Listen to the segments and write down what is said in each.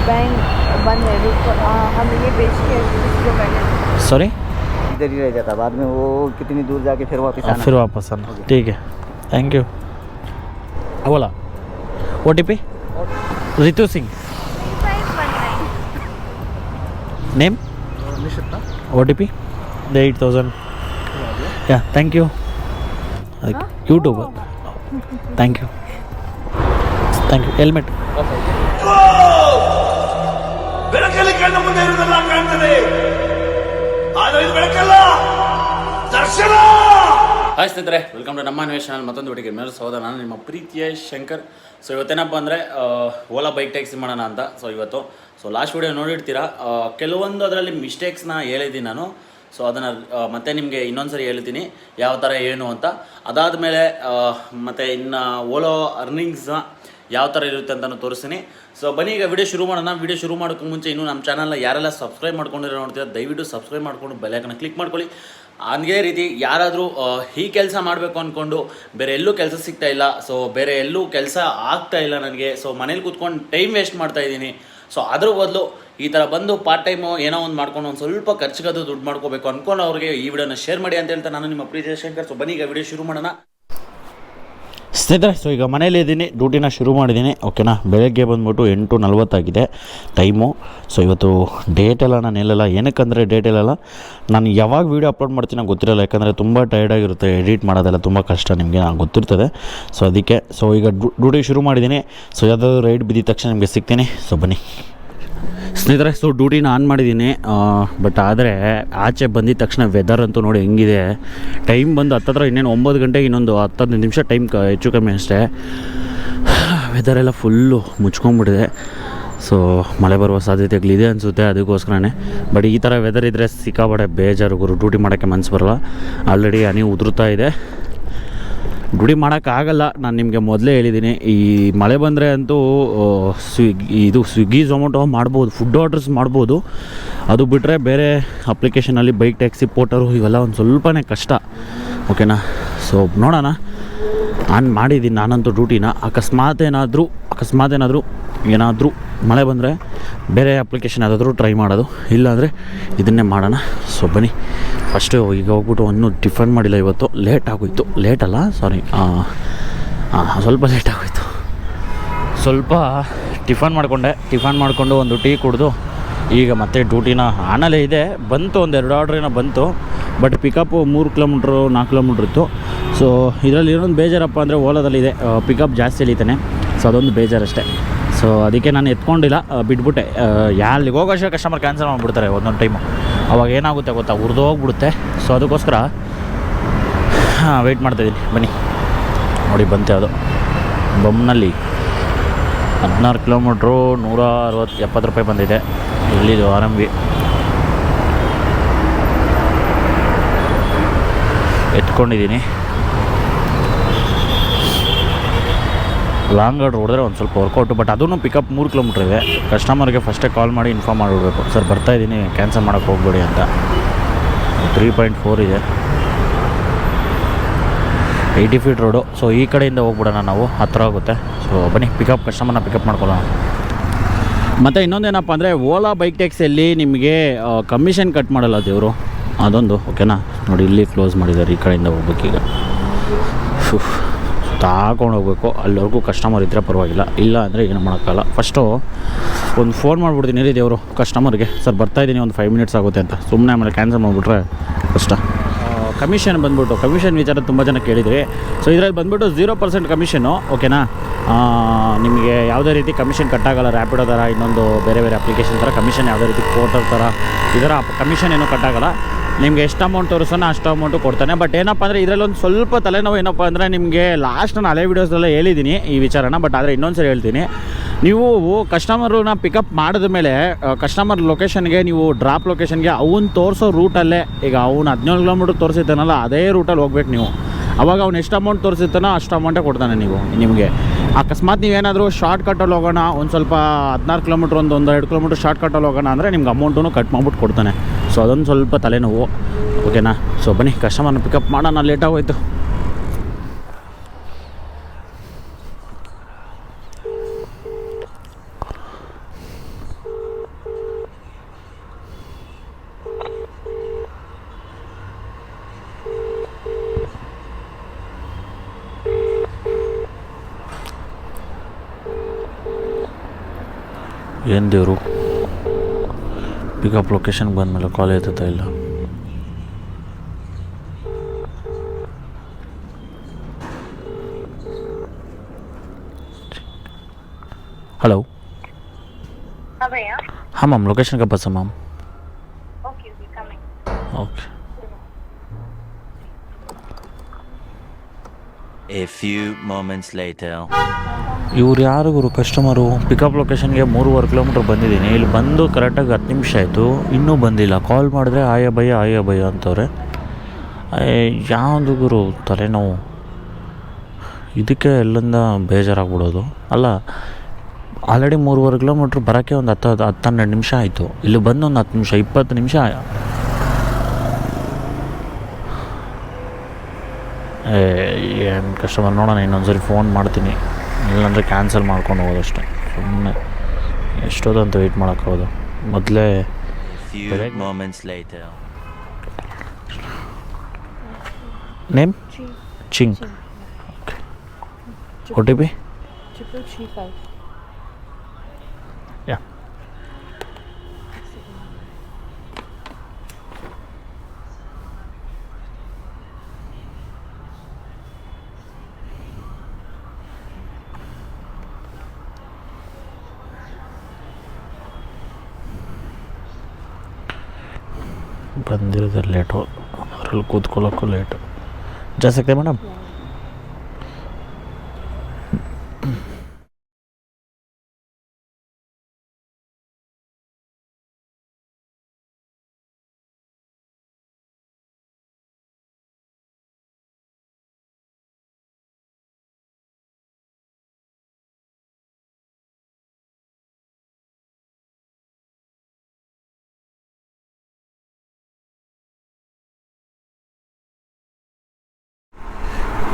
Bank बंद है, रुको हम ये बेच के इसको बैठे। सॉरी, इधर ही रह जाता, बाद में वो कितनी दूर जाके फिर वापस आना। ठीक है, थैंक यू। बोला OTP Ritu Singh, name OTP 8000. Yeah, thank you. YouTuber. Thank you. Helmet. ಬೆಳಕಲ್ಲಿ ಕಣ್ಣು ಮುಂದೆ ಇರುವುದೆಲ್ಲ ಕಾಣ್ತದೆ, ಆದರೆ ಇದು ಬೆಳಕಲ್ಲ, ದರ್ಶನ. ಹಾಯ್ ಸ್ನೇಹಿತರೆ, ವೆಲ್ಕಮ್ ಟು ನಮ್ಮ ಅನ್ವೇಷಣೆ ಚಾನಲ್. ಮತ್ತೊಂದು ಹುಡುಗಿ ಮೇಲೆ ಸಹೋದರ, ನಾನು ನಿಮ್ಮ ಪ್ರೀತಿಯ ಶಂಕರ್. ಸೊ ಇವತ್ತೇನಪ್ಪ ಅಂದರೆ ಓಲಾ ಬೈಕ್ ಟ್ಯಾಕ್ಸಿ ಮಾಡೋಣ ಅಂತ. ಸೊ ಲಾಸ್ಟ್ ವಿಡಿಯೋ ನೋಡಿರ್ತೀರಾ, ಕೆಲವೊಂದು ಅದರಲ್ಲಿ ಮಿಸ್ಟೇಕ್ಸ್ನ ಹೇಳಿದ್ದೀನಿ ನಾನು. ಸೊ ಅದನ್ನು ಮತ್ತೆ ನಿಮಗೆ ಇನ್ನೊಂದು ಸರಿ ಹೇಳ್ತೀನಿ ಯಾವ ಥರ ಏನು ಅಂತ. ಅದಾದಮೇಲೆ ಮತ್ತು ಇನ್ನು ಓಲೋ ಅರ್ನಿಂಗ್ಸ್ನ ಯಾವ ಥರ ಇರುತ್ತೆ ಅಂತಲೂ ತೋರಿಸ್ತೀನಿ. ಸೊ ಬನ್ನಿ ಈಗ ವಿಡಿಯೋ ಶುರು ಮಾಡೋಣ. ವಿಡಿಯೋ ಶುರು ಮಾಡೋಕ್ಕೂ ಮುಂಚೆ ಇನ್ನೂ ನಮ್ಮ ಚಾನಲ್ನ ಯಾರೆಲ್ಲ ಸಬ್ಸ್ಕ್ರೈಬ್ ಮಾಡ್ಕೊಂಡಿರೋ ನೋಡ್ತೀರಾ, ದಯವಿಟ್ಟು ಸಬ್ಸ್ಕ್ರೈಬ್ ಮಾಡಿಕೊಂಡು ಬೆಲ್ಲೈಕನ್ನ ಕ್ಲಿಕ್ ಮಾಡ್ಕೊಳ್ಳಿ. ಹಂಗೇ ರೀತಿ ಯಾರಾದರೂ ಈ ಕೆಲಸ ಮಾಡಬೇಕು ಅಂದ್ಕೊಂಡು ಬೇರೆ ಎಲ್ಲೂ ಕೆಲಸ ಸಿಗ್ತಾ ಇಲ್ಲ, ಸೊ ಬೇರೆ ಎಲ್ಲೂ ಕೆಲಸ ಆಗ್ತಾ ಇಲ್ಲ ನನಗೆ, ಸೊ ಮನೇಲಿ ಕೂತ್ಕೊಂಡು ಟೈಮ್ ವೇಸ್ಟ್ ಮಾಡ್ತಾಯಿದ್ದೀನಿ, ಸೊ ಅದ್ರ ಬದಲು ಈ ಥರ ಬಂದು ಪಾರ್ಟ್ ಟೈಮು ಏನೋ ಒಂದು ಮಾಡ್ಕೊಂಡು ಒಂದು ಸ್ವಲ್ಪ ಖರ್ಚಿಗದು ದುಡ್ಡು ಮಾಡ್ಕೋಬೇಕು ಅಂದ್ಕೊಂಡು ಅವ್ರಿಗೆ ಈ ವಿಡಿಯೋನ ಶೇರ್ ಮಾಡಿ ಅಂತ ಹೇಳ್ತಾ ನಾನು ನಿಮ್ಮ ಪ್ರೀತಿಯ ಶಂಕರ್. ಸೊ ಬನ್ನಿ ಈಗ ವಿಡಿಯೋ ಶುರು ಮಾಡೋಣ ಸ್ನೇಹಿತರೆ. ಸೊ ಈಗ ಮನೇಲಿ ಇದ್ದೀನಿ, ಡ್ಯೂಟಿನ ಶುರು ಮಾಡಿದ್ದೀನಿ. ಓಕೆನಾ, ಬೆಳಗ್ಗೆ ಬಂದ್ಬಿಟ್ಟು 8:40 ಆಗಿದೆ ಟೈಮು. ಸೊ ಇವತ್ತು ಡೇಟೆಲ್ಲ ನಾನು ಹೇಳಲ್ಲ, ಏನಕ್ಕಂದರೆ ಡೇಟೆಲ್ಲ ನಾನು ಯಾವಾಗ ವೀಡಿಯೋ ಅಪ್ಲೋಡ್ ಮಾಡ್ತೀನಿ ನಂಗೆ ಗೊತ್ತಿರಲ್ಲ, ಯಾಕಂದರೆ ತುಂಬ ಟೈರ್ಡಾಗಿರುತ್ತೆ, ಎಡಿಟ್ ಮಾಡೋದೆಲ್ಲ ತುಂಬ ಕಷ್ಟ, ನಿಮಗೆ ನಂಗೆ ಗೊತ್ತಿರ್ತದೆ. ಸೊ ಅದಕ್ಕೆ ಈಗ ಡ್ಯೂಟಿ ಶುರು ಮಾಡಿದ್ದೀನಿ. ಸೊ ಯಾವುದಾದ್ರು ರೈಡ್ ಬಿದ್ದಿದ ತಕ್ಷಣ ನಿಮಗೆ ಸಿಗ್ತೀನಿ. ಸೊ ಬನ್ನಿ ಸ್ನೇಹಿತರೆ. ಸೊ ಡ್ಯೂಟಿನ ಆನ್ ಮಾಡಿದ್ದೀನಿ, ಬಟ್ ಆದರೆ ಆಚೆ ಬಂದಿದ ತಕ್ಷಣ ವೆದರ್ ಅಂತೂ ನೋಡಿ ಹೆಂಗಿದೆ. ಟೈಮ್ ಬಂದು ಹತ್ತತ್ರ ಇನ್ನೇನು 9 ಗಂಟೆಗೆ ಇನ್ನೊಂದು 10-15 ನಿಮಿಷ ಟೈಮ್ ಹೆಚ್ಚು ಕಮ್ಮಿ ಅಷ್ಟೇ. ವೆದರೆಲ್ಲ ಫುಲ್ಲು ಮುಚ್ಕೊಂಡ್ಬಿಟ್ಟಿದೆ. ಸೊ ಮಳೆ ಬರುವ ಸಾಧ್ಯತೆಗಳಿದೆ ಅನಿಸುತ್ತೆ, ಅದಕ್ಕೋಸ್ಕರನೇ. ಬಟ್ ಈ ಥರ ವೆದರ್ ಇದ್ದರೆ ಸಿಕ್ಕಾಬಡೆ ಬೇಜಾರು ಗುರು, ಡ್ಯೂಟಿ ಮಾಡೋಕ್ಕೆ ಮನಸ್ಸು ಬರೋಲ್ಲ. ಆಲ್ರೆಡಿ ಹನಿ ಉದುರುತ್ತಾ ಇದೆ, ಡ್ಯೂಟಿ ಮಾಡೋಕ್ಕಾಗಲ್ಲ. ನಾನು ನಿಮಗೆ ಮೊದಲೇ ಹೇಳಿದ್ದೀನಿ, ಈ ಮಳೆ ಬಂದರೆ ಅಂತೂ ಸ್ವಿಗ್ಗಿ ಝೊಮ್ಯಾಟೊ ಮಾಡ್ಬೋದು, ಫುಡ್ ಆರ್ಡರ್ಸ್ ಮಾಡ್ಬೋದು. ಅದು ಬಿಟ್ಟರೆ ಬೇರೆ ಅಪ್ಲಿಕೇಶನಲ್ಲಿ ಬೈಕ್ ಟ್ಯಾಕ್ಸಿ ಪೋರ್ಟರು ಇವೆಲ್ಲ ಒಂದು ಸ್ವಲ್ಪನೇ ಕಷ್ಟ. ಓಕೆನಾ, ಸೊ ನೋಡೋಣ. ಆನ್ ಮಾಡಿದ್ದೀನಿ ನಾನಂತೂ ಡ್ಯೂಟಿನ. ಅಕಸ್ಮಾತ್ ಏನಾದರೂ ಮಳೆ ಬಂದರೆ ಬೇರೆ ಅಪ್ಲಿಕೇಶನ್ ಯಾವುದಾದ್ರೂ ಟ್ರೈ ಮಾಡೋದು, ಇಲ್ಲಾಂದರೆ ಇದನ್ನೇ ಮಾಡೋಣ. ಸೊ ಬನ್ನಿ ಫಸ್ಟು ಈಗ ಹೋಗ್ಬಿಟ್ಟು ಇನ್ನೂ ಟಿಫನ್ ಮಾಡಿಲ್ಲ, ಇವತ್ತು ಲೇಟ್ ಆಗೋಯ್ತು. ಸ್ವಲ್ಪ ಲೇಟ್ ಆಗೋಯ್ತು. ಸ್ವಲ್ಪ ಟಿಫನ್ ಮಾಡಿಕೊಂಡು ಒಂದು ಟೀ ಕುಡಿದು ಈಗ ಮತ್ತೆ ಡ್ಯೂಟಿನ ಆನಲ್ಲೇ ಇದೆ. ಬಂತು ಒಂದು 2 ಆರ್ಡ್ರ್ ಏನೋ ಬಂತು, ಬಟ್ ಪಿಕಪ್ಪು 3 ಕಿಲೋಮೀಟ್ರು 4 ಕಿಲೋಮೀಟ್ರ್ ಇತ್ತು. ಸೊ ಇದರಲ್ಲಿ ಇನ್ನೊಂದು ಬೇಜಾರಪ್ಪ ಅಂದರೆ ಓಲಾದಲ್ಲಿದೆ, ಪಿಕಪ್ ಜಾಸ್ತಿ ಎಳಿತಾನೆ. ಸೊ ಅದೊಂದು ಬೇಜಾರಷ್ಟೇ. ಸೊ ಅದಕ್ಕೆ ನಾನು ಎತ್ಕೊಂಡಿಲ್ಲ, ಬಿಟ್ಬಿಟ್ಟೆ. ಅಲ್ಲಿಗೆ ಹೋಗೋಷ್ಟು ಕಸ್ಟಮರ್ ಕ್ಯಾನ್ಸಲ್ ಮಾಡಿಬಿಡ್ತಾರೆ ಒಂದೊಂದು ಟೈಮು. ಅವಾಗ ಏನಾಗುತ್ತೆ ಗೊತ್ತಾ, ಉರಿದೋಗ್ಬಿಡುತ್ತೆ. ಸೊ ಅದಕ್ಕೋಸ್ಕರ ವೆಯ್ಟ್ ಮಾಡ್ತಾಯಿದ್ದೀನಿ. ಬನ್ನಿ ನೋಡಿ, ಬಂತೆ ಅದು ಬೊಮ್ಮನಲ್ಲಿ 16 ಕಿಲೋಮೀಟ್ರು 160-70 ರೂಪಾಯಿ ಬಂದಿದೆ. ಇಲ್ಲಿದು ಆರಂಭಿ ಎತ್ಕೊಂಡಿದ್ದೀನಿ. ಲಾಂಗ್ ಆರ್ಡ್ರ್ ಹೊಡೆದ್ರೆ ಒಂದು ಸ್ವಲ್ಪ ವರ್ಕೌಟು, ಬಟ್ ಅದೂ ಪಿಕಪ್ 3 ಕಿಲೋಮೀಟ್ರ್ ಇದೆ. ಕಸ್ಟಮರ್ಗೆ ಫಸ್ಟೇ ಕಾಲ್ ಮಾಡಿ ಇನ್ಫಾರ್ಮ್ ಮಾಡಿಬಿಡ್ಬೇಕು, ಸರ್ ಬರ್ತಾಯಿದ್ದೀನಿ, ಕ್ಯಾನ್ಸಲ್ ಮಾಡೋಕ್ಕೆ ಹೋಗ್ಬೇಡಿ ಅಂತ. 3.4 ಇದೆ, 80 ಫೀಟ್ ರೋಡು. ಸೊ ಈ ಕಡೆಯಿಂದ ಹೋಗ್ಬಿಡೋಣ, ನಾವು ಹತ್ತಿರ ಆಗುತ್ತೆ. ಸೊ ಬನ್ನಿ ಕಸ್ಟಮರ್ನ ಪಿಕಪ್ ಮಾಡ್ಕೊಳ್ಳೋಣ. ಮತ್ತು ಇನ್ನೊಂದೇನಪ್ಪ ಅಂದರೆ ಓಲಾ ಬೈಕ್ ಟ್ಯಾಕ್ಸಿಯಲ್ಲಿ ನಿಮಗೆ ಕಮಿಷನ್ ಕಟ್ ಮಾಡಲ್ಲ ದೇವರು, ಅದೊಂದು. ಓಕೆನಾ, ನೋಡಿ ಇಲ್ಲಿ ಕ್ಲೋಸ್ ಮಾಡಿದ್ದಾರೆ, ಈ ಕಡೆಯಿಂದ ಹೋಗ್ಬೇಕೀಗ. ತಾಕೊಂಡು ಹೋಗ್ಬೇಕು, ಅಲ್ಲಿವರೆಗೂ ಕಸ್ಟಮರ್ ಇದ್ದರೆ ಪರವಾಗಿಲ್ಲ, ಇಲ್ಲ ಅಂದರೆ ಏನು ಮಾಡೋಕ್ಕಾಗಲ್ಲ. ಫಸ್ಟು ಒಂದು ಫೋನ್ ಮಾಡಿಬಿಡ್ತೀನಿ ರೀ ದೇವರು ಕಸ್ಟಮರ್ಗೆ, ಸರ್ ಬರ್ತಾಯಿದ್ದೀನಿ, ಒಂದು 5 ಮಿನಿಟ್ಸ್ ಆಗುತ್ತೆ ಅಂತ. ಸುಮ್ಮನೆ ಆಮೇಲೆ ಕ್ಯಾನ್ಸಲ್ ಮಾಡಿಬಿಟ್ರೆ ಕಷ್ಟ. ಕಮಿಷನ್ ವಿಚಾರ ತುಂಬ ಜನ ಕೇಳಿದ್ರಿ. ಸೊ ಇದರಲ್ಲಿ ಬಂದುಬಿಟ್ಟು 0% ಕಮಿಷನ್ನು. ಓಕೆನಾ, ನಿಮಗೆ ಯಾವುದೇ ರೀತಿ ಕಮಿಷನ್ ಕಟ್ಟಾಗಲ್ಲ. ರ್ಯಾಪಿಡೋ ಥರ, ಇನ್ನೊಂದು ಬೇರೆ ಅಪ್ಲಿಕೇಶನ್ ಥರ ಕಮಿಷನ್ ಯಾವುದೇ ರೀತಿ ಪೋರ್ಟಲ್ ಥರ ಇದರ ಕಮಿಷನ್ ಏನೂ ಕಟ್ಟಾಗಲ್ಲ. ನಿಮಗೆ ಎಷ್ಟು ಅಮೌಂಟ್ ತೋರಿಸೋಣ ಅಷ್ಟು ಅಮೌಂಟು ಕೊಡ್ತಾನೆ. ಬಟ್ ಏನಪ್ಪ ಅಂದರೆ ಇದರಲ್ಲಿ ಒಂದು ಸ್ವಲ್ಪ ತಲೆನೋವು ಏನಪ್ಪ ಅಂದರೆ, ನಿಮಗೆ ಲಾಸ್ಟ್ ನಾನು ಹಳೆ ವೀಡಿಯೋಸ್ದೆಲ್ಲ ಹೇಳಿದ್ದೀನಿ ಈ ವಿಚಾರನ, ಬಟ್ ಆದರೆ ಇನ್ನೊಂದು ಸರಿ ಹೇಳ್ತೀನಿ. ನೀವು ಕಸ್ಟಮರನ್ನ ಪಿಕಪ್ ಮಾಡಿದ ಮೇಲೆ ಕಸ್ಟಮರ್ ಲೊಕೇಶನ್ಗೆ, ನೀವು ಡ್ರಾಪ್ ಲೊಕೇಶನ್ಗೆ ಅವ್ನು ತೋರಿಸೋ ರೂಟಲ್ಲೇ, ಈಗ ಅವ್ನು 17 ಕಿಲೋಮೀಟ್ರ್ ತೋರಿಸಿದ್ದಾನಲ್ಲ ಅದೇ ರೂಟಲ್ಲಿ ಹೋಗ್ಬೇಕು ನೀವು. ಅವಾಗ ಅವ್ನು ಎಷ್ಟು ಅಮೌಂಟ್ ತೋರಿಸಿರ್ತಾನೋ ಅಷ್ಟು ಅಮೌಂಟೇ ಕೊಡ್ತಾನೆ ನಿಮಗೆ. ಅಕಸ್ಮಾತ್ ನೀವೇನಾದರೂ ಶಾರ್ಟ್ ಕಟ್ಟಲ್ಲಿ ಹೋಗೋಣ, ಒಂದು ಸ್ವಲ್ಪ 16 ಕಿಲೋಮೀಟ್ರ್ ಒಂದು 2 ಕಿಲೋಮೀಟ್ರ್ ಶಾರ್ಟ್ ಕಟ್ಟಲ್ಲಿ ಹೋಗೋಣ ಅಂದರೆ ನಿಮ್ಗೆ ಅಮೌಂಟೂ ಕಟ್ ಮಾಡ್ಬಿಟ್ಟು ಕೊಡ್ತಾನೆ. ಸೊ ಅದೊಂದು ಸ್ವಲ್ಪ ತಲೆನೋವು. ಓಕೆನಾ, ಸೊ ಬನ್ನಿ ಕಸ್ಟಮರ್ನ ಪಿಕಪ್ ಮಾಡೋಣ, ಲೇಟಾಗೋಯ್ತು. ಏನು ದೇವರು, ಪಿಕಪ್ ಲೊಕೇಶನ್ಗೆ ಬಂದಮೇಲೆ ಕಾಲ್ ಎತ್ತುತ್ತಾ ಇಲ್ಲ. ಹಲೋ. हाँ मैम, लोकेशन का बस है ma'am. Okay. A few moments later. ಇವ್ರು ಯಾರು ಗುರು ಕಸ್ಟಮರು? ಪಿಕಪ್ ಲೊಕೇಶನ್ಗೆ 3.5 ಕಿಲೋಮೀಟ್ರ್ ಬಂದಿದ್ದೀನಿ. ಇಲ್ಲಿ ಬಂದು ಕರೆಕ್ಟಾಗಿ 10 ನಿಮಿಷ ಆಯಿತು, ಇನ್ನೂ ಬಂದಿಲ್ಲ. ಕಾಲ್ ಮಾಡಿದ್ರೆ ಆಯ ಭಯ ಅಂತವ್ರೆ. ಯಾವುದು ಗುರು ತಲೆನೋವು, ಇದಕ್ಕೆ ಎಲ್ಲಿಂದ ಬೇಜಾರಾಗ್ಬಿಡೋದು. ಅಲ್ಲ, ಆಲ್ರೆಡಿ 3.5 ಕಿಲೋಮೀಟ್ರ್ ಬರೋಕ್ಕೆ ಒಂದು 10-12 ನಿಮಿಷ ಆಯಿತು. ಇಲ್ಲಿ ಬಂದು ಒಂದು 10 ನಿಮಿಷ 20 ನಿಮಿಷ. ಏನು ಕಸ್ಟಮರ್ ನೋಡೋಣ, ಇನ್ನೊಂದ್ಸರಿ ಫೋನ್ ಮಾಡ್ತೀನಿ, ಇಲ್ಲಾಂದರೆ ಕ್ಯಾನ್ಸಲ್ ಮಾಡ್ಕೊಂಡು ಹೋಗೋದಷ್ಟೇ. ಸುಮ್ಮನೆ ಎಷ್ಟೊತ್ತಂತ ವೆಯ್ಟ್ ಮಾಡೋಕ್ಕೋದು. ಮೊದಲೇ ನೇಮ್ ಚಿಂಗ್. ಓಕೆ. OTP 3335. ಯಾ. ಬಂದಿರೋದು ಲೇಟು, ಅದರಲ್ಲಿ ಕೂತ್ಕೊಳ್ಳೋಕ್ಕೂ ಲೇಟು. ಜಾಸ್ತಿ ಮೇಡಮ್.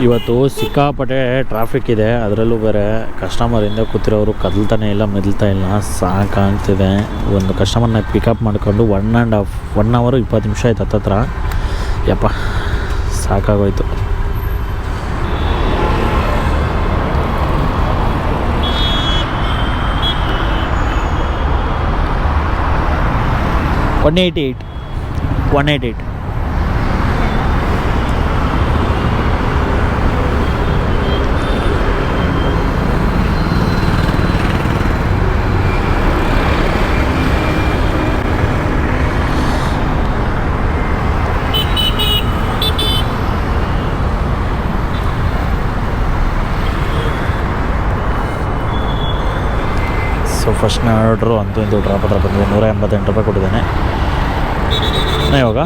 ಇವತ್ತು ಸಿಕ್ಕಾಪಟ್ಟೆ ಟ್ರಾಫಿಕ್ ಇದೆ, ಅದರಲ್ಲೂ ಬೇರೆ ಕಸ್ಟಮರಿಂದ ಕೂತಿರೋರು ಕದಲ್ತಾನೆ ಇಲ್ಲ, ಮೆದಲ್ತಾ ಇಲ್ಲ. ಸಾಕಾಗ್ತಿದೆ. ಒಂದು ಕಸ್ಟಮರ್ನ ಪಿಕಪ್ ಮಾಡ್ಕೊಂಡು 1 ಅವರ್ 20 ನಿಮಿಷ ಆಯ್ತು ಹತ್ತತ್ರ. ಯಪ್ಪ ಸಾಕಾಗೋಯ್ತು. $188. ಸೊ ಫಸ್ಟ್ನ ಆರ್ಡ್ರು ಅಂತೂ ಇಂದು ಡ್ರಾಪ್ ಹತ್ರ ಬಂದಿದೆ. $188 ಕೊಟ್ಟಿದ್ದಾನೆ. ಇವಾಗ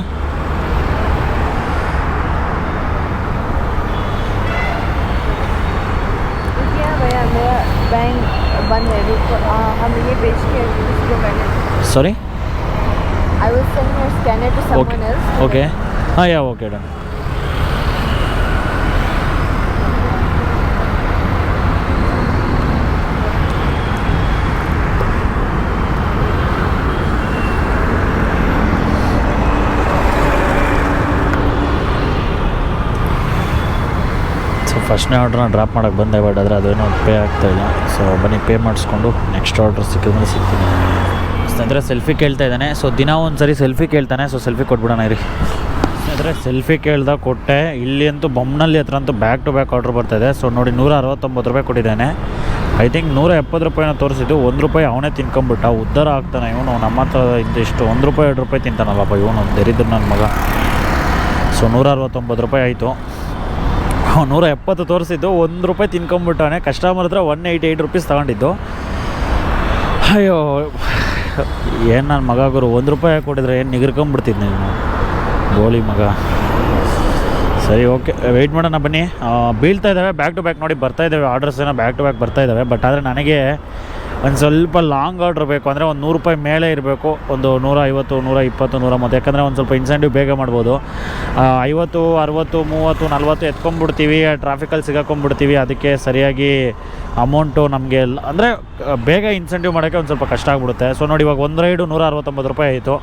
भैया मेरा बैंक बंद है, हम ये बेच के उसको करने. ಸಾರಿ, I will send your scanner to someone else. Okay. ಹಾಂ, ಯಾ, ಓಕೆ ಡನ್. ಫಸ್ಟ್ನೇ ಆರ್ಡ್ರನ್ನ ಡ್ರಾಪ್ ಮಾಡೋಕ್ಕೆ ಬಂದೆ, ಬಟ್ ಆದರೆ ಅದೇನೋ ಪೇ ಆಗ್ತಾಯಿಲ್ಲ. ಸೊ ಬನ್ನಿ ಪೇ ಮಾಡಿಸ್ಕೊಂಡು ನೆಕ್ಸ್ಟ್ ಆರ್ಡ್ರ್ ಸಿಕ್ಕಿದ್ರೆ ಸಿಗ್ತೀನಿ. ಸ್ನೇಹಿತರೆ ಸೆಲ್ಫಿ ಕೇಳ್ತಾ ಇದ್ದಾನೆ. ಸೊ ದಿನ ಒಂದು ಸರಿ ಸೆಲ್ಫಿ ಕೇಳ್ತಾನೆ. ಸೊ ಸೆಲ್ಫಿ ಕೊಟ್ಬಿಡೋಣ ಇರಿ. ಸ್ನೇಹಿತರೆ ಸೆಲ್ಫಿ ಕೇಳ್ದಾಗ ಕೊಟ್ಟೆ. ಇಲ್ಲಿ ಅಂತೂ ಬೊಮ್ಮನಹಳ್ಳಿ ಹತ್ರ ಅಂತೂ ಬ್ಯಾಕ್ ಟು ಬ್ಯಾಕ್ ಆರ್ಡ್ರ್ ಬರ್ತಾಯಿದೆ. ಸೊ ನೋಡಿ $169 ಕೊಟ್ಟಿದ್ದಾನೆ. ಐ ಥಿಂಕ್ $170 ತೋರಿಸಿದ್ದು. ₹1 ಅವನೇ ತಿನ್ಕೊಂಬಿಟ್ಟ. ಉದ್ಧಾರ ಆಗ್ತಾನೆ ಇವನು. ನಮ್ಮ ಹತ್ರ ಇಂತಿಷ್ಟು $1 $2 ತಿಂತಾನಲ್ಲಪ್ಪ ಇವನು, ದರಿದ್ರ ನನ್ನ ಮಗ. ಸೊ $169 ಆಯಿತು. 170 ತೋರಿಸಿದ್ದು, $1 ತಿನ್ಕೊಂಬಿಟ್ಟಾನೆ. ಕಸ್ಟಮರ್ ಹತ್ರ $188 ತಗೊಂಡಿದ್ದು. ಅಯ್ಯೋ ಏನು ನನ್ನ ಮಗ ಗುರು, $1 ಕೊಟ್ಟಿದ್ರೆ ಏನು ನಿಗರ್ಕೊಂಬಿಡ್ತಿದ್ದೆ ನೀನು, ಗೋಳಿ ಮಗ. ಸರಿ, ಓಕೆ, ವೆಯ್ಟ್ ಮಾಡೋಣ ಬನ್ನಿ. ಬೀಳ್ತಾ ಇದ್ದಾವೆ ಬ್ಯಾಕ್ ಟು ಬ್ಯಾಕ್. ನೋಡಿ ಬರ್ತಾಯಿದ್ದಾವೆ ಆರ್ಡರ್ಸ್, ಏನೋ ಬ್ಯಾಕ್ ಟು ಬ್ಯಾಕ್ ಬರ್ತಾಯಿದ್ದಾವೆ. ಬಟ್ ಆದರೆ ನನಗೆ ಒಂದು ಸ್ವಲ್ಪ ಲಾಂಗ್ ಆರ್ಡ್ರ್ ಬೇಕು. ಅಂದರೆ ಒಂದು $100 ಮೇಲೆ ಇರಬೇಕು. ಒಂದು 150, 120, 130. ಯಾಕಂದರೆ ಒಂದು ಸ್ವಲ್ಪ ಇನ್ಸೆಂಟಿವ್ ಬೇಗ ಮಾಡ್ಬೋದು. 50, 60, 30, 40 ಎತ್ಕೊಂಡ್ಬಿಡ್ತೀವಿ, ಟ್ರಾಫಿಕಲ್ಲಿ ಸಿಗಾಕೊಂಡ್ಬಿಡ್ತೀವಿ. ಅದಕ್ಕೆ ಸರಿಯಾಗಿ ಅಮೌಂಟು ನಮಗೆ ಅಂದರೆ ಬೇಗ ಇನ್ಸೆಂಟಿವ್ ಮಾಡೋಕ್ಕೆ ಒಂದು ಸ್ವಲ್ಪ ಕಷ್ಟ ಆಗಿಬಿಡುತ್ತೆ. ಸೊ ನೋಡಿ ಇವಾಗ ಒಂದು ರೈಡು $169 ಆಯಿತು.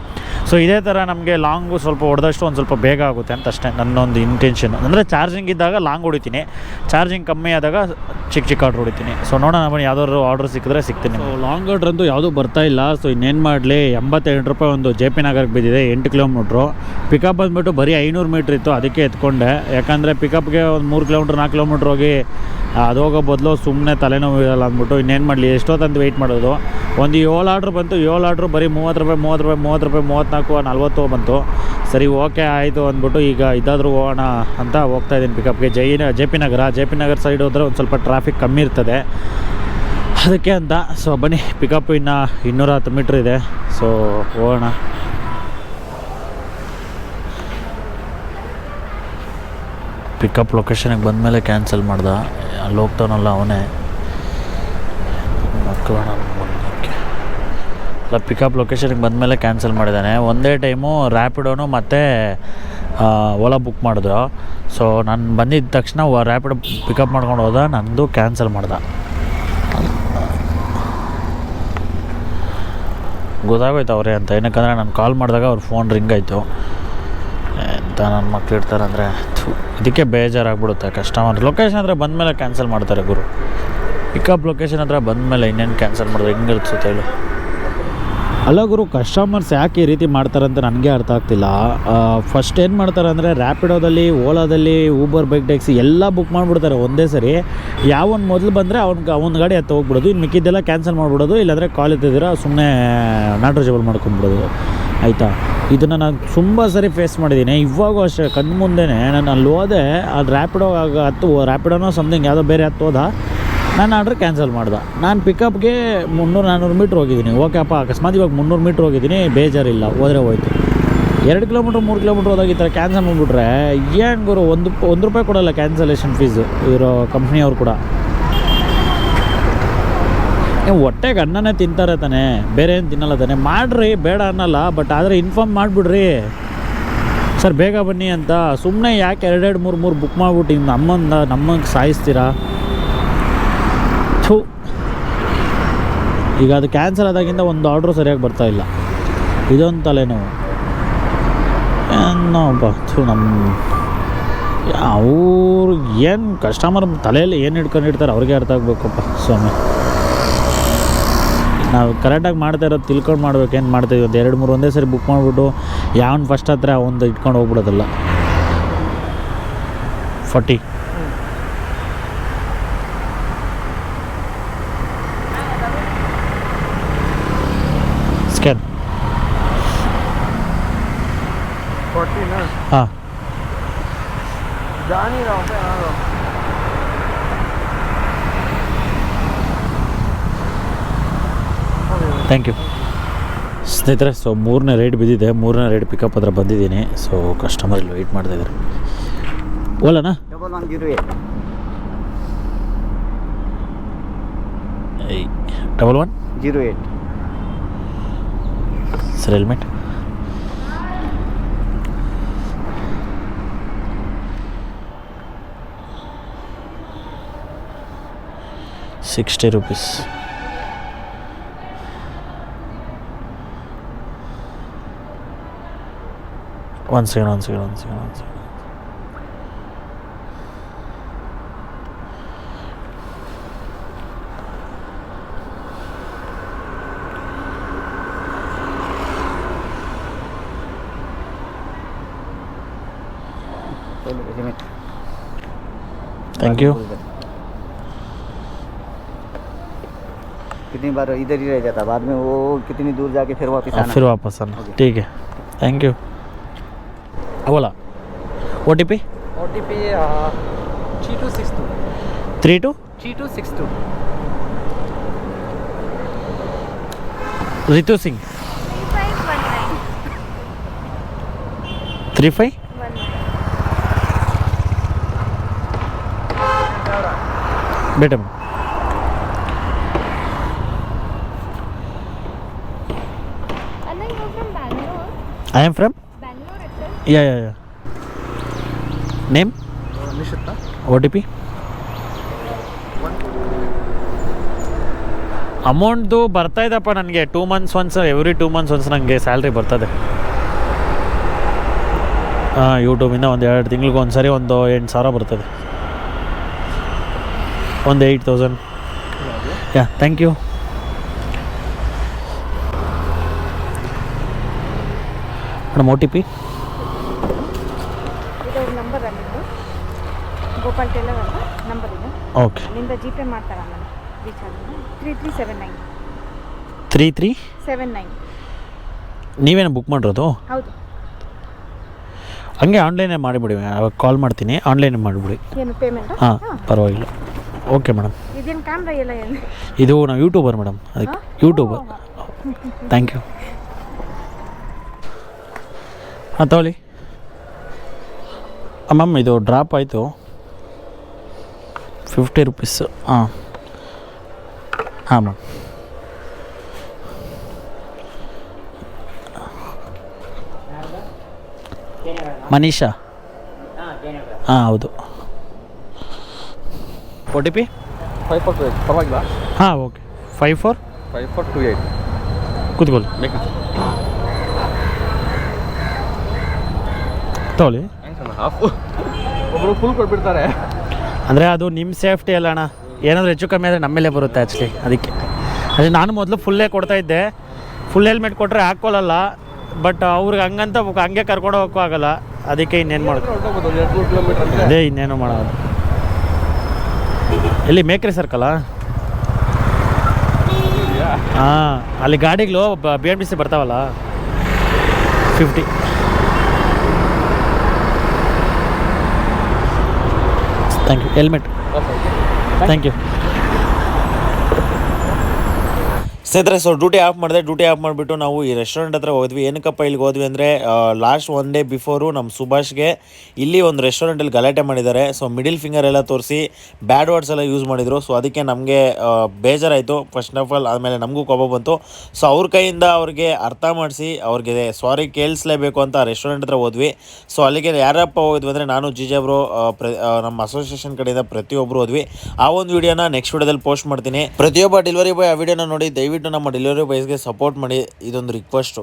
ಸೊ ಇದೇ ಥರ ನಮಗೆ ಲಾಂಗು ಸ್ವಲ್ಪ ಹೊಡೆದಷ್ಟು ಒಂದು ಸ್ವಲ್ಪ ಬೇಗ ಆಗುತ್ತೆ ಅಂತ ಅಷ್ಟೇ ನನ್ನೊಂದು ಇಂಟೆನ್ಷನ್. ಅಂದರೆ ಚಾರ್ಜಿಂಗ್ ಇದ್ದಾಗ ಲಾಂಗ್ ಹೊಡಿತೀನಿ, ಚಾರ್ಜಿಂಗ್ ಕಮ್ಮಿ ಆದಾಗ ಚಿಕ್ಕ ಆರ್ಡ್ರ್ ಹೊಡಿತೀನಿ. ಸೊ ನೋಡೋಣ ಬನ್ನಿ, ಯಾವುದಾದ್ರು ಆರ್ಡ್ರ್ ಸಿಕ್ಕಿದ್ರೆ ಸಿಗ್ತೀನಿ. ಹಾಕ್ತೀನಿ. ಸೊ ಲಾಂಗ್ ಡ್ರಂತೂ ಯಾವುದೂ ಬರ್ತಾ ಇಲ್ಲ. ಸೊ ಇನ್ನೇನು ಮಾಡಲಿ, 88 ರೂಪಾಯಿ ಒಂದು ಜೆ ಪಿ ನಗರಕ್ಕೆ ಬಿದ್ದಿದೆ, 8 ಕಿಲೋಮೀಟ್ರು. ಪಿಕಪ್ ಬಂದುಬಿಟ್ಟು ಬರೀ 500 ಮೀಟ್ರ್ ಇತ್ತು, ಅದಕ್ಕೆ ಎತ್ಕೊಂಡೆ. ಯಾಕಂದರೆ ಪಿಕಪ್ಗೆ ಒಂದು 3 ಕಿಲೋಮೀಟ್ರ್ 4 ಕಿಲೋಮೀಟ್ರ್ ಹೋಗಿ ಅದು ಹೋಗೋ ಬದಲು ಸುಮ್ಮನೆ ತಲೆನೋವು ಇರಲ್ಲ ಅಂದ್ಬಿಟ್ಟು ಇನ್ನೇನು ಮಾಡಲಿ, ಎಷ್ಟೊತ್ತಂತ ವೆಯ್ಟ್ ಮಾಡೋದು. ಒಂದು 7 ಆರ್ಡ್ರ್ ಬಂತು, 7 ಆರ್ಡ್ರು ಬರೀ 30 ರೂಪಾಯಿ 34 40 ಬಂತು. ಸರಿ ಓಕೆ ಆಯಿತು ಅಂದ್ಬಿಟ್ಟು ಈಗ ಇದಾದರೂ ಹೋಗೋಣ ಅಂತ ಹೋಗ್ತಾಯಿದ್ದೀನಿ ಪಿಕಪ್ಗೆ. ಜೆ ಪಿ ನಗರ ಸೈಡ್ ಹೋದರೆ ಒಂದು ಸ್ವಲ್ಪ ಟ್ರಾಫಿಕ್ ಕಮ್ಮಿ ಇರ್ತದೆ, ಅದಕ್ಕೆ ಅಂತ. ಸೊ ಬನ್ನಿ, ಪಿಕಪ್ ಇನ್ನು 210 ಮೀಟ್ರ್ ಇದೆ. ಸೊ ಹೋಗೋಣ. ಪಿಕಪ್ ಲೊಕೇಶನಿಗೆ ಬಂದಮೇಲೆ ಕ್ಯಾನ್ಸಲ್ ಮಾಡ್ದ. ಅಲ್ಲಿ ಹೋಗ್ತಾನಲ್ಲ ಅವನೇ ಮಕ್ಕಳೋಣ. ಅಲ್ಲ, ಪಿಕಪ್ ಲೊಕೇಶನಿಗೆ ಬಂದಮೇಲೆ ಕ್ಯಾನ್ಸಲ್ ಮಾಡಿದ್ದಾನೆ. ಒಂದೇ ಟೈಮು ರ್ಯಾಪಿಡೋನು ಮತ್ತು ಓಲಾ ಬುಕ್ ಮಾಡಿದ್ರು. ಸೊ ನಾನು ಬಂದಿದ್ದ ತಕ್ಷಣ ರ್ಯಾಪಿಡೋ ಪಿಕಪ್ ಮಾಡ್ಕೊಂಡು ಹೋದ, ನಂದು ಕ್ಯಾನ್ಸಲ್ ಮಾಡ್ದೆ. ಗೊತ್ತಾಗೋಯ್ತು ಅವರೇ ಅಂತ. ಏನಕ್ಕಂದರೆ ನಾನು ಕಾಲ್ ಮಾಡಿದಾಗ ಅವ್ರ ಫೋನ್ ರಿಂಗ್ ಆಯಿತು. ಎಂತ ನನ್ನ ಮಕ್ಳು ಇರ್ತಾರಂದರೆ ಇದಕ್ಕೆ ಬೇಜಾರಾಗ್ಬಿಡುತ್ತೆ. ಕಸ್ಟಮರ್ ಲೊಕೇಶನ್ ಹತ್ರ ಬಂದಮೇಲೆ ಕ್ಯಾನ್ಸಲ್ ಮಾಡ್ತಾರೆ ಗುರು. ಪಿಕಪ್ ಲೊಕೇಶನ್ ಹತ್ರ ಬಂದಮೇಲೆ ಇನ್ನೇನು ಕ್ಯಾನ್ಸಲ್ ಮಾಡಿದ್ರೆ ಹೆಂಗೆ ಇರ್ತದೆ ಹೇಳು? ಅಲ್ಲ ಗುರು, ಕಸ್ಟಮರ್ಸ್ ಯಾಕೆ ಈ ರೀತಿ ಮಾಡ್ತಾರೆ ಅಂತ ನನಗೆ ಅರ್ಥ ಆಗ್ತಿಲ್ಲ. ಫಸ್ಟ್ ಏನು ಮಾಡ್ತಾರೆ ಅಂದರೆ, ರ್ಯಾಪಿಡೋದಲ್ಲಿ, ಓಲಾದಲ್ಲಿ, ಊಬರ್, ಬೈಕ್ ಟ್ಯಾಕ್ಸಿ ಎಲ್ಲ ಬುಕ್ ಮಾಡಿಬಿಡ್ತಾರೆ ಒಂದೇ ಸರಿ. ಯಾವೊಂದು ಮೊದಲು ಬಂದರೆ ಅವ್ನ ಗಾಡಿ ಹತ್ತು ಹೋಗ್ಬಿಡೋದು, ಇನ್ನು ಮಿಕ್ಕಿದ್ದೆಲ್ಲ ಕ್ಯಾನ್ಸಲ್ ಮಾಡಿಬಿಡೋದು. ಇಲ್ಲಾಂದರೆ ಕಾಲ್ ಎತ್ತಿದ್ದೀರಾ ಸುಮ್ಮನೆ ನಾಟ್ ರೀಚಬಲ್ ಮಾಡ್ಕೊಂಡ್ಬಿಡೋದು. ಆಯಿತಾ? ಇದನ್ನು ನಾನು ತುಂಬ ಸರಿ ಫೇಸ್ ಮಾಡಿದ್ದೀನಿ. ಇವಾಗೂ ಅಷ್ಟೇ, ಕಣ್ಣು ಮುಂದೆನೇ ನಾನು ಅಲ್ಲಿ ಹೋದೆ, ಅದು ರ್ಯಾಪಿಡೋನೋ ಸಮಥಿಂಗ್ ಯಾವುದೋ ಬೇರೆ ಹೋದ, ನಾನು ಆರ್ಡ್ರ್ ಕ್ಯಾನ್ಸಲ್ ಮಾಡ್ದೆ. ನಾನು ಪಿಕಪ್ಗೆ 300-400 ಮೀಟ್ರ್ ಹೋಗಿದ್ದೀನಿ. ಓಕೆ ಅಪ್ಪ, ಅಕಸ್ಮಾತ್ ಇವಾಗ 300 ಮೀಟ್ರ್ ಹೋಗಿದ್ದೀನಿ, ಬೇಜಾರಿಲ್ಲ, ಹೋದರೆ ಹೋಯ್ತು. 2 ಕಿಲೋಮೀಟ್ರ್ 3 ಕಿಲೋಮೀಟ್ರ್ ಹೋದಾಗ ಈ ಥರ ಕ್ಯಾನ್ಸಲ್ ಮಾಡಿಬಿಟ್ರೆ ಏನು ಗುರು, ಒಂದು ರೂಪಾಯಿ ಕೊಡೋಲ್ಲ ಕ್ಯಾನ್ಸಲೇಷನ್ ಫೀಸು ಇರೋ ಕಂಪ್ನಿಯವ್ರು ಕೂಡ. ಹೊಟ್ಟೆಗೆ ಅನ್ನನೇ ತಿಂತಾರೆ ತಾನೆ, ಬೇರೆ ಏನು ತಿನ್ನಲ್ಲ ತಾನೆ. ಮಾಡಿರಿ, ಬೇಡ ಅನ್ನಲ್ಲ, ಬಟ್ ಆದರೆ ಇನ್ಫಾರ್ಮ್ ಮಾಡಿಬಿಡ್ರಿ, ಸರ್ ಬೇಗ ಬನ್ನಿ ಅಂತ. ಸುಮ್ಮನೆ ಯಾಕೆ 2-3 ಬುಕ್ ಮಾಡಿಬಿಟ್ಟು ನಮಗೆ ಸಾಯಿಸ್ತೀರಾ? ಈಗ ಅದು ಕ್ಯಾನ್ಸಲ್ ಆದಾಗಿಂದ ಒಂದು ಆರ್ಡ್ರು ಸರಿಯಾಗಿ ಬರ್ತಾಯಿಲ್ಲ. ಇದೊಂದು ತಲೆನೋವು ಏನೋಪ್ಪ. ಅವ್ರು ಏನು ಕಸ್ಟಮರ್ ತಲೆಯಲ್ಲಿ ಏನು ಇಟ್ಕೊಂಡಿರ್ತಾರೆ ಅವ್ರಿಗೆ ಅರ್ಥ ಆಗಬೇಕಪ್ಪ ಸ್ವಾಮಿ. ನಾವು ಕರೆಕ್ಟಾಗಿ ಮಾಡ್ತಾ ಇರೋದು ತಿಳ್ಕೊಂಡು ಮಾಡ್ಬೇಕು. ಏನು ಮಾಡ್ತಾಯಿದ್ವಿ, ಒಂದು 2-3 ಒಂದೇ ಸರಿ ಬುಕ್ ಮಾಡಿಬಿಟ್ಟು ಯಾವನು ಫಸ್ಟ್ ಹತ್ರ ಒಂದು ಇಟ್ಕೊಂಡು ಹೋಗ್ಬಿಡೋದಲ್ಲ. 40 ಸ್ಕ್ಯಾನ್. ಹಾಂ, ಥ್ಯಾಂಕ್ ಯು ಸ್ನೇಹಿತರೆ. ಸೊ 3ನೇ ರೈಡ್ ಬಿದ್ದಿದೆ, 3ನೇ ರೈಡ್ ಪಿಕಪ್ ಹತ್ರ ಬಂದಿದ್ದೀನಿ. ಸೊ ಕಸ್ಟಮರ್ ಇಲ್ಲಿ ವೆಯ್ಟ್ ಮಾಡ್ತಾಯಿದ್ದಾರೆ. ಓಲಾನಾ 1108 1108 sir, helmet. ₹60. One second. Thank you. कितनी बार इधर ही रह जाता, बाद में वो कितनी दूर जाके फिर वापस आना. ठीक है, थैंक यू. बोला OTP 3262 32 रितु सिंह 3519 बेटा. I am from Bangalore itself. Yeah. Name? Nishita. OTP? ಅಮೌಂಟ್ದು ಬರ್ತಾ ಇದೆಪ್ಪ ನನಗೆ 2 months once, every 2 months once ನನಗೆ ಸ್ಯಾಲ್ರಿ ಬರ್ತದೆ. ಯೂಟ್ಯೂಬಿಂದ ಒಂದು 2 ತಿಂಗ್ಳಿಗೆ ಒಂದು ಸರಿ ಒಂದು 8,000 ಬರ್ತದೆ. ಒಂದು 8,000. Yeah, thank you. Madam OTP ಇದವ್ರ ನಂಬರ್ ಅಲ್ಲಿದ್ದು ಗೋಪಾಲ್ ಟೇಲರ್ ಅಂತ ನಂಬರ್ ಇದೆ. ಓಕೆ. ಅಲ್ಲಿಂದ ಜಿಪೇ ಮಾಡ್ತಾರೆ ಆಮೇಲೆ ರೀಚಾರ್ಜ್ 3379 3379 ನೀವೇನು ಬುಕ್ ಮಾಡಿರೋದು? ಹೌದು. ಹಂಗೆ ಆನ್ಲೈನೇ ಮಾಡಿಬಿಡಿ, ಅವಾಗ ಕಾಲ್ ಮಾಡ್ತೀನಿ, ಆನ್ಲೈನೇ ಮಾಡಿಬಿಡಿ. ಏನು ಪೇಮೆಂಟ್? ಹಾಂ ಪರವಾಗಿಲ್ಲ. Okay madam. ಇದೇನು ಕ್ಯಾಮ್ರಾ ಎಲ್ಲ ಏನು? ಇದು ನಾವು ಯೂಟ್ಯೂಬರ್ ಮೇಡಮ್, ಅದಕ್ಕೆ ಯೂಟ್ಯೂಬರ್. Thank you. ಹಾಂ ತಗೊಳ್ಳಿ ಮ್ಯಾಮ್, ಇದು ಡ್ರಾಪ್ ಆಯಿತು 50 ರೂಪೀಸ್. ಹಾಂ ಹಾಂ ಮ್ಯಾಮ್. ಮನೀಷಾ? ಹಾಂ ಹೌದು. OTP 5428 ಪರವಾಗಿಲ್ಲ? ಹಾಂ ಓಕೆ. 5428 ಕೂತ್ಕೊಳ್ಳಿ. ತಗೊಳ್ಳಿ. ಒಬ್ಬರು ಫುಲ್ ಕೊಟ್ಬಿಡ್ತಾರೆ. ಅಂದರೆ ಅದು ನಿಮ್ಮ ಸೇಫ್ಟಿ ಅಲ್ಲ ಅಣ್ಣ, ಏನಾದರೂ ಹೆಚ್ಚು ಕಮ್ಮಿ ಆದರೆ ನಮ್ಮ ಮೇಲೆ ಬರುತ್ತೆ ಆ್ಯಕ್ಚುಲಿ, ಅದಕ್ಕೆ. ಅದೇ ನಾನು ಮೊದಲು ಫುಲ್ಲೇ ಕೊಡ್ತಾಯಿದ್ದೆ, ಫುಲ್ ಹೆಲ್ಮೆಟ್ ಕೊಟ್ಟರೆ ಹಾಕ್ಕೊಳ್ಳಲ್ಲ, ಬಟ್ ಅವ್ರಿಗೆ ಹಂಗಂತ ಹಂಗೆ ಕರ್ಕೊಂಡು ಹೋಗೋಕ್ಕೂ ಆಗಲ್ಲ, ಅದಕ್ಕೆ ಇನ್ನೇನು ಮಾಡೋದು. ಅದೇ ಇನ್ನೇನು ಮಾಡೋದು. ಎಲ್ಲಿ ಮೇಕ್ರಿ ಸರ್ಕಲ್ಲ? ಹಾಂ, ಅಲ್ಲಿ ಗಾಡಿಗಳು BMTC ಬರ್ತಾವಲ್ಲ 50. Thank you. Helmet. Thank you. ಸ್ನೇಹಿತರೆ, ಸೊ ಡ್ಯೂಟಿ ಆಫ್ ಮಾಡಿಬಿಟ್ಟು ನಾವು ಈ ರೆಸ್ಟೋರೆಂಟ್ ಹತ್ರ ಹೋದ್ವಿ. ಏನಕ್ಕಪ್ಪ ಇಲ್ಲಿಗೆ ಹೋದ್ವಿ ಅಂದರೆ ಲಾಸ್ಟ್ 1 ಡೇ ಬಿಫೋರು ನಮ್ಮ ಸುಭಾಷ್ಗೆ ಇಲ್ಲಿ ಒಂದು ರೆಸ್ಟೋರೆಂಟಲ್ಲಿ ಗಲಾಟೆ ಮಾಡಿದ್ದಾರೆ. ಸೊ ಮಿಡಿಲ್ ಫಿಂಗರ್ ಎಲ್ಲ ತೋರಿಸಿ ಬ್ಯಾಡ್ ವರ್ಡ್ಸ್ ಎಲ್ಲ ಯೂಸ್ ಮಾಡಿದರು. ಸೊ ಅದಕ್ಕೆ ನಮಗೆ ಬೇಜಾರಾಯಿತು ಫಸ್ಟ್ ಆಫ್ ಆಲ್. ಆಮೇಲೆ ನಮಗೂ ಕೋಪ ಬಂತು. ಸೊ ಅವ್ರ ಕೈಯಿಂದ ಅವ್ರಿಗೆ ಅರ್ಥ ಮಾಡಿಸಿ ಅವ್ರಿಗೆ ಸಾರಿ ಕೇಳಿಸ್ಲೇಬೇಕು ಅಂತ ರೆಸ್ಟೋರೆಂಟ್ ಹತ್ರ ಹೋದ್ವಿ. ಸೊ ಅಲ್ಲಿಗೆ ಯಾರಪ್ಪ ಹೋದ್ವಿ ಅಂದರೆ ನಾನು ಜಿಜಬ್ರು, ನಮ್ಮ ಅಸೋಸಿಯೇಷನ್ ಕಡೆಯಿಂದ ಪ್ರತಿಯೊಬ್ಬರು ಹೋದ್ವಿ. ಆ ಒಂದು ವಿಡಿಯೋನ ನೆಕ್ಸ್ಟ್ ವಿಡಿಯೋದಲ್ಲಿ ಪೋಸ್ಟ್ ಮಾಡ್ತೀನಿ. ಪ್ರತಿಯೊಬ್ಬ ಡೆಲಿವರಿ ಬಾಯ್ ಆ ವಿಡಿಯೋನ ನೋಡಿ ದಯವಿಟ್ಟು ನಮ್ಮ ಡೆಲಿವರಿ ಬಾಯ್ಸ್ಗೆ ಸಪೋರ್ಟ್ ಮಾಡಿ, ಇದೊಂದು ರಿಕ್ವೆಸ್ಟು.